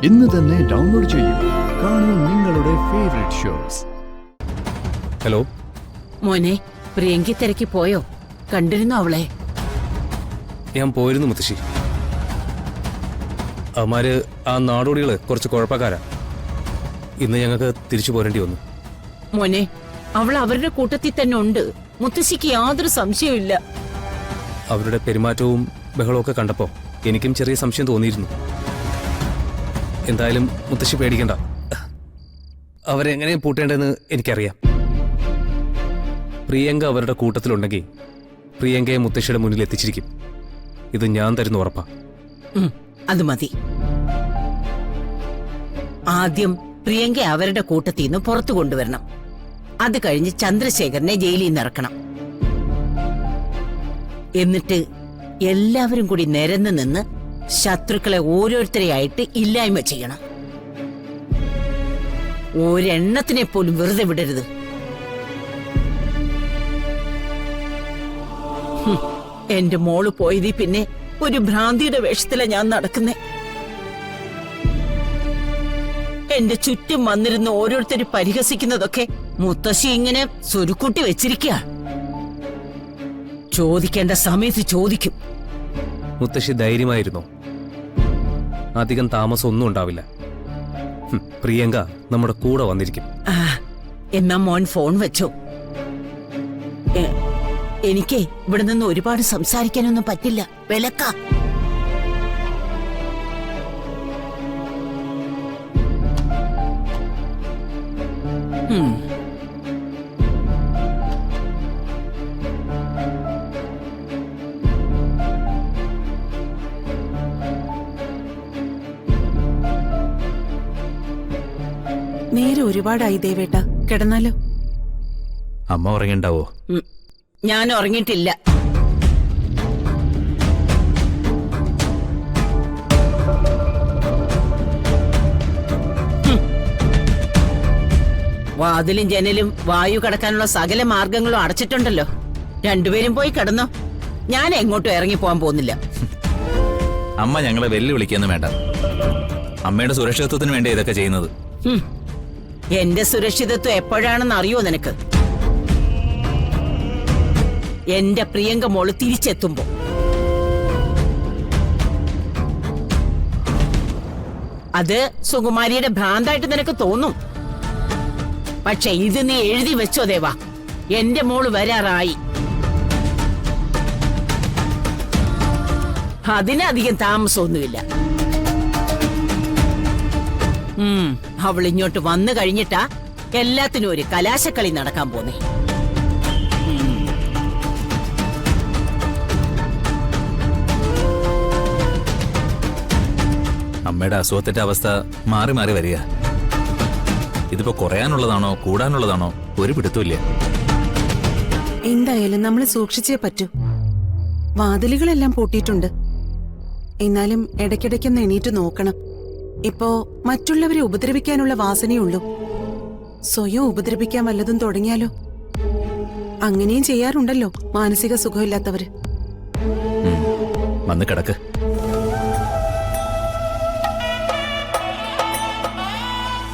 ഇന്ന് തന്നെ ഡൗൺലോഡ് ചെയ്യൂ. കാണൂ നിങ്ങളുടെ ഫേവറേറ്റ് ഷോസ്. ഹലോ മോനെ, പ്രിയങ്കി തിരക്കി പോയോ? കണ്ടിരുന്നു അവളെ? ഞാൻ പോയിരുന്നു മുത്തശ്ശി. അവന്മാര് ആ നാടോടികള് കുറച്ച് കുഴപ്പക്കാരാ. ഇന്ന് ഞങ്ങൾക്ക് തിരിച്ചു പോരേണ്ടി വന്നു. മോനെ, അവൾ അവരുടെ കൂട്ടത്തിൽ തന്നെ ഉണ്ട്. മുത്തശ്ശിക്ക് യാതൊരു സംശയമില്ല. അവരുടെ പെരുമാറ്റവും ബഹളവും ഒക്കെ കണ്ടപ്പോ എനിക്കും ചെറിയ സംശയം തോന്നിയിരുന്നു. എന്തായാലും മുത്തശ്ശി പേടിക്കണ്ട. അവരെങ്ങനെ പൂട്ടേണ്ടതെന്ന് എനിക്കറിയാം. പ്രിയങ്ക അവരുടെ കൂട്ടത്തിലുണ്ടെങ്കിൽ പ്രിയങ്കയെ മുത്തശ്ശിയുടെ മുന്നിൽ എത്തിച്ചിരിക്കും. ഇത് ഞാൻ തരുന്ന ഉറപ്പാ. അത് മതി. ആദ്യം പ്രിയങ്ക അവരുടെ കൂട്ടത്തിൽ നിന്ന് പുറത്തു കൊണ്ടുവരണം. അത് കഴിഞ്ഞ് ചന്ദ്രശേഖരനെ ജയിലിൽ നിന്ന് ഇറക്കണം. എന്നിട്ട് എല്ലാവരും കൂടി നിരന്ന് നിന്ന് ശത്രുക്കളെ ഓരോരുത്തരെയായിട്ട് ഇല്ലായ്മ ചെയ്യണം. ഒരെണ്ണത്തിനെ പോലും വെറുതെ വിടരുത്. എന്റെ മോള് പോയതി പിന്നെ ഒരു ഭ്രാന്തിയുടെ വേഷത്തിലാ ഞാൻ നടക്കുന്നേ. എന്റെ ചുറ്റും വന്നിരുന്ന് ഓരോരുത്തർ പരിഹസിക്കുന്നതൊക്കെ മുത്തശ്ശി ഇങ്ങനെ സ്വരുക്കൂട്ടി വെച്ചിരിക്കുക. ചോദിക്കേണ്ട സമയത്ത് ചോദിക്കും. മുത്തശ്ശി ധൈര്യമായിരുന്നോ? അധികം താമസമൊന്നും ഉണ്ടാവില്ല. പ്രിയങ്ക നമ്മുടെ കൂടെ വന്നിരിക്കും. എന്നാ മോൻ ഫോൺ വെച്ചോ. എനിക്ക് ഇവിടെ നിന്ന് ഒരുപാട് സംസാരിക്കാനൊന്നും പറ്റില്ല. വിലക്ക. നേരെ ഒരുപാടായി ദേവേട്ട, കിടന്നാലോ? അമ്മ ഉറങ്ങിണ്ടാവോ? ഞാൻ ഉറങ്ങിയിട്ടില്ല. വാതിലും ജനലും വായു കടക്കാനുള്ള സകല മാർഗങ്ങളും അടച്ചിട്ടുണ്ടല്ലോ. രണ്ടുപേരും പോയി കിടന്നോ. ഞാൻ എങ്ങോട്ടും ഇറങ്ങിപ്പോവാൻ പോകുന്നില്ല. അമ്മ ഞങ്ങളെ വെല്ലുവിളിക്കൊന്നും വേണ്ട. അമ്മയുടെ സുരക്ഷിതത്വത്തിന് വേണ്ടി ഇതൊക്കെ ചെയ്യുന്നത്. എന്റെ സുരക്ഷിതത്വം എപ്പോഴാണെന്ന് അറിയോ നിനക്ക്? എന്റെ പ്രിയങ്ക മോള് തിരിച്ചെത്തുമ്പോ. അത് സുകുമാരിയുടെ ഭ്രാന്തായിട്ട് നിനക്ക് തോന്നും. പക്ഷെ ഇത് നീ എഴുതി വെച്ചോ ദേവാ. എന്റെ മോള് വരാറായി. അതിനധികം താമസമൊന്നുമില്ല. അവൾ ഇങ്ങോട്ട് വന്നു കഴിഞ്ഞിട്ടാ എല്ലാത്തിനും ഒരു കലാശക്കളി നടക്കാൻ പോന്നേ. അമ്മയുടെ അസുഖത്തിന്റെ അവസ്ഥ മാറി മാറി വരിക. ഇതിപ്പോ കുറയാനുള്ളതാണോ കൂടാനുള്ളതാണോ ഒരു പിടുത്തമില്ല. എന്തായാലും നമ്മൾ സൂക്ഷിച്ചേ പറ്റൂ. വാതിലുകളെല്ലാം പൂട്ടിയിട്ടുണ്ട്. എന്നാലും ഇടയ്ക്കിടയ്ക്കൊന്ന് എണീറ്റ് നോക്കണം. ഇപ്പോ മറ്റുള്ളവരെ ഉപദ്രവിക്കാനുള്ള വാസനയുള്ളൂ. സ്വയം ഉപദ്രവിക്കാൻ വല്ലതും തുടങ്ങിയാലോ? അങ്ങനെയും ചെയ്യാറുണ്ടല്ലോ മാനസിക സുഖമില്ലാത്തവര്. വന്ന് കിടക്ക്.